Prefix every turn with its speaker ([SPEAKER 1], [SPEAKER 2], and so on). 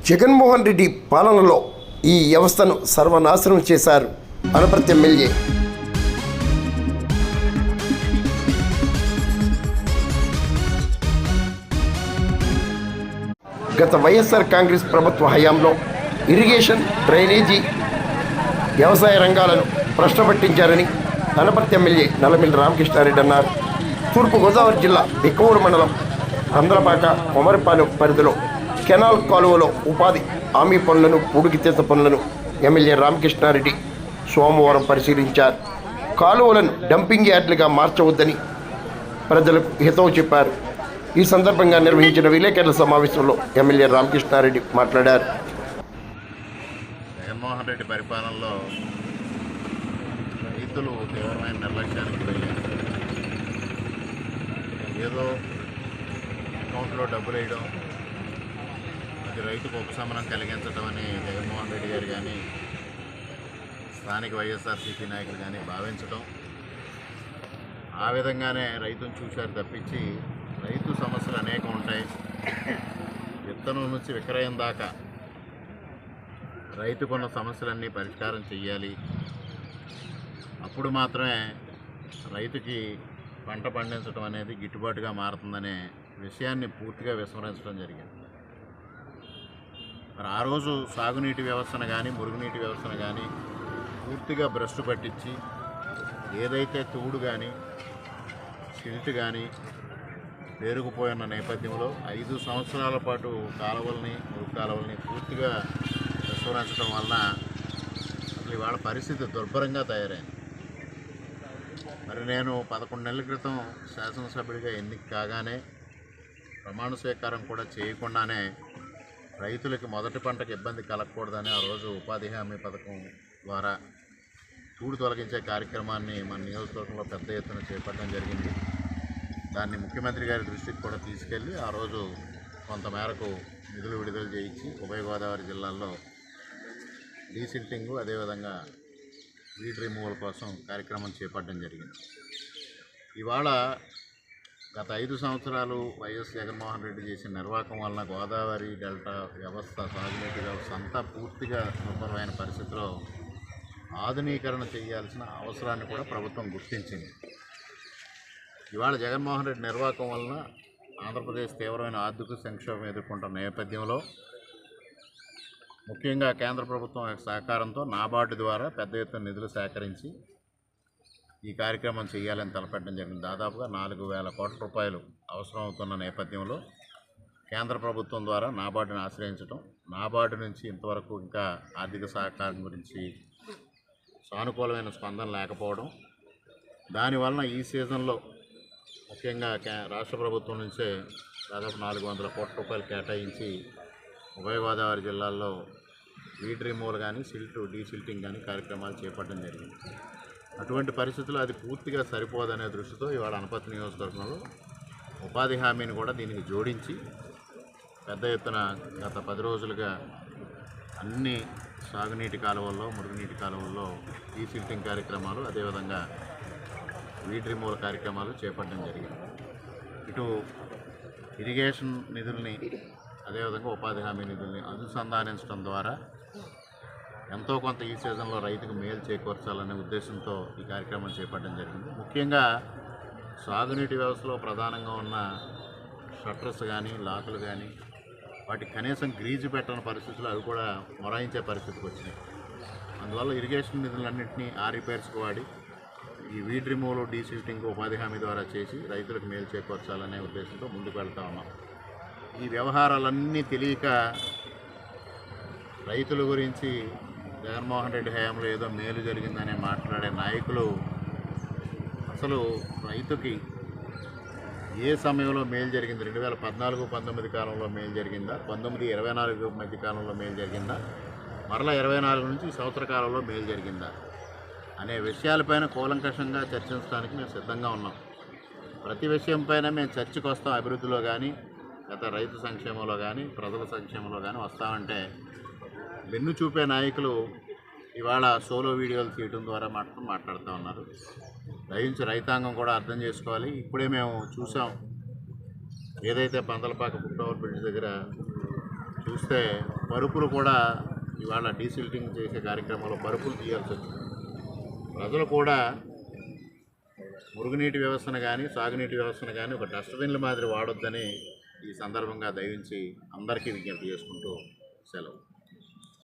[SPEAKER 1] జగన్మోహన్ రెడ్డి పాలనలో ఈ వ్యవస్థను సర్వనాశనం చేశారు అనపర్తి ఎమ్మెల్యే. గత వైఎస్ఆర్ కాంగ్రెస్ ప్రభుత్వ హయాంలో ఇరిగేషన్, డ్రైనేజీ, వ్యవసాయ రంగాలను ప్రశ్నపట్టించారని అనపర్తి ఎమ్మెల్యే నల్లమిల్లి రామకృష్ణారెడ్డి అన్నారు. తూర్పుగోదావరి జిల్లా బిక్కవూరు మండలం కందలపాక కొమరిపాలెం పరిధిలో కెనాల్ కాలువలో ఉపాధి హామీ పనులను, పూడికితీత పనులను ఎమ్మెల్యే రామకృష్ణారెడ్డి సోమవారం పరిశీలించారు. కాలువలను డంపింగ్ యార్డులుగా మార్చవద్దని ప్రజలకు హితవు చెప్పారు. ఈ సందర్భంగా నిర్వహించిన విలేకరుల సమావేశంలో ఎమ్మెల్యే రామకృష్ణారెడ్డి మాట్లాడారు.
[SPEAKER 2] జగన్మోహన్ రెడ్డి పరిపాలనలో రైతులు తీవ్రమైన నిర్లక్ష్యానికి వెళ్ళారు. ఏదో అకౌంట్లో డబ్బులు వేయడం, అది రైతుకు ఉపశమనం కలిగించడం అని జగన్మోహన్ రెడ్డి గారు కానీ స్థానిక వైఎస్ఆర్సీపీ నాయకులు కానీ భావించడం, ఆ విధంగానే రైతును చూశారు తప్పించి రైతు సమస్యలు అనేకం ఉంటాయి. విత్తనం నుంచి విక్రయం దాకా రైతుకున్న సమస్యలన్నీ పరిష్కారం చేయాలి. అప్పుడు మాత్రమే రైతుకి పంట పండించడం అనేది గిట్టుబాటుగా మారుతుందనే విషయాన్ని పూర్తిగా విస్మరించడం జరిగింది. మరి ఆ రోజు సాగునీటి వ్యవస్థను కానీ, మురుగునీటి వ్యవస్థను కానీ పూర్తిగా భ్రష్టు పట్టించి ఏదైతే తూడు కానీ, సిల్ట్ కానీ పేరుకుపోయిన నేపథ్యంలో 5 సంవత్సరాల పాటు కాలువల్ని, మురుగు కాలువల్ని పూర్తిగా విస్మరించడం వలన అసలు ఇవాళ పరిస్థితి దుర్భరంగా తయారైంది. మరి నేను 11 నెలల క్రితం శాసనసభ్యుడిగా ఎన్నిక కాగానే ప్రమాణ స్వీకారం కూడా చేయకుండానే రైతులకి మొదటి పంటకు ఇబ్బంది కలగకూడదని ఆ రోజు ఉపాధి హామీ పథకం ద్వారా తూడు తొలగించే కార్యక్రమాన్ని మన నియోజకవర్గంలో పెద్ద ఎత్తున చేపట్టడం జరిగింది. దాన్ని ముఖ్యమంత్రి గారి దృష్టికి కూడా తీసుకెళ్ళి ఆ రోజు కొంతమేరకు నిధులు విడుదల చేయించి ఉభయ గోదావరి జిల్లాల్లో డీసిల్టింగు, అదేవిధంగా వీడ్ రిమూవల్ కోసం కార్యక్రమం చేపట్టడం జరిగింది. ఇవాళ గత 5 సంవత్సరాలు వైఎస్ జగన్మోహన్ రెడ్డి చేసిన నిర్వాహకం వలన గోదావరి డెల్టా వ్యవస్థ, సాగునీటి వ్యవస్థ అంతా పూర్తిగా దుర్భరమైన పరిస్థితిలో ఆధునీకరణ చేయాల్సిన అవసరాన్ని కూడా ప్రభుత్వం గుర్తించింది. ఇవాళ జగన్మోహన్ రెడ్డి నిర్వాహకం వలన ఆంధ్రప్రదేశ్ తీవ్రమైన ఆర్థిక సంక్షోభం ఎదుర్కొంటున్న నేపథ్యంలో ముఖ్యంగా కేంద్ర ప్రభుత్వం యొక్క సహకారంతో నాబార్డు ద్వారా పెద్ద ఎత్తున నిధులు సేకరించి ఈ కార్యక్రమం చేయాలని తలపెట్టడం జరిగింది. దాదాపుగా 4,000 కోట్ల రూపాయలు అవసరం అవుతున్న నేపథ్యంలో కేంద్ర ప్రభుత్వం ద్వారా నాబార్డును ఆశ్రయించడం, నాబార్డు నుంచి ఇంతవరకు ఇంకా ఆర్థిక సహకారం గురించి సానుకూలమైన స్పందన లేకపోవడం, దానివలన ఈ సీజన్లో ముఖ్యంగా రాష్ట్ర ప్రభుత్వం నుంచే దాదాపు 400 కోట్ల రూపాయలు కేటాయించి ఉభయ గోదావరి జిల్లాల్లో వీడ్ రిమూవల్ కానీ, సిల్ట్, డీసిల్టింగ్ కానీ కార్యక్రమాలు చేపట్టడం జరిగింది. అటువంటి పరిస్థితుల్లో అది పూర్తిగా సరిపోదనే దృష్టితో ఇవాళ అనపర్తి నియోజకవర్గంలో ఉపాధి హామీని కూడా దీనికి జోడించి పెద్ద ఎత్తున గత 10 రోజులుగా అన్ని సాగునీటి కాలువల్లో, మురుగునీటి కాలువల్లో డీసిల్టింగ్ కార్యక్రమాలు, అదేవిధంగా వీడ్ రిమూవల్ కార్యక్రమాలు చేపట్టడం జరిగింది. ఇటు ఇరిగేషన్ నిధుల్ని, అదేవిధంగా ఉపాధి హామీ నిధుల్ని అనుసంధానించడం ద్వారా ఎంతో కొంత ఈ సీజన్లో రైతుకు మేలు చేకూర్చాలనే ఉద్దేశంతో ఈ కార్యక్రమం చేపట్టడం జరిగింది. ముఖ్యంగా సాగునీటి వ్యవస్థలో ప్రధానంగా ఉన్న షట్టర్స్ కానీ, లాకులు కానీ వాటికి కనీసం గ్రీజు పెట్టని పరిస్థితుల్లో అవి కూడా మొరాయించే పరిస్థితికి వచ్చినాయి. అందువల్ల ఇరిగేషన్ నిధులన్నింటినీ ఆ రిపేర్స్కి వాడి ఈ వీడ్ రిమూవల్, డీసిల్టింగ్ ఉపాధి హామీ ద్వారా చేసి రైతులకు మేలు చేకూర్చాలనే ఉద్దేశంతో ముందుకు వెళ్తా ఉన్నాం. ఈ వ్యవహారాలన్నీ తెలియక రైతుల గురించి జగన్మోహన్ రెడ్డి హయాంలో ఏదో మేలు జరిగిందని మాట్లాడే నాయకులు అసలు రైతుకి ఏ సమయంలో మేలు జరిగింది, 2014-19 కాలంలో మేలు జరిగిందా, 19-24 మధ్య కాలంలో మేలు జరిగిందా, మరలా 24 నుంచి సంవత్సర కాలంలో మేలు జరిగిందా అనే విషయాలపైన కూలంకషంగా చర్చించడానికి మేము సిద్ధంగా ఉన్నాం. ప్రతి విషయంపైన మేము చర్చకు వస్తాం. అభివృద్ధిలో కానీ, గత రైతు సంక్షేమంలో కానీ, ప్రజల సంక్షేమంలో కానీ వస్తామంటే వెన్ను చూపే నాయకులు ఇవాళ సోలో వీడియోలు తీయడం ద్వారా మాట్లాడుతూ ఉన్నారు. దయించి రైతాంగం కూడా అర్థం చేసుకోవాలి. ఇప్పుడే మేము చూసాం, ఏదైతే పందలపాక ఫుట్ ఓవర్ బ్రిడ్జ్ దగ్గర చూస్తే పరుపులు కూడా ఇవాళ డీసిల్టింగ్ చేసే కార్యక్రమంలో పరుపులు తీయాల్సి వచ్చింది. ప్రజలు కూడా మురుగునీటి వ్యవస్థను కానీ సాగునీటి వ్యవస్థను కానీ ఒక డస్ట్బిన్ల మాదిరి వాడొద్దని ఈ సందర్భంగా దయించి అందరికీ విజ్ఞప్తి చేసుకుంటూ సెలవు.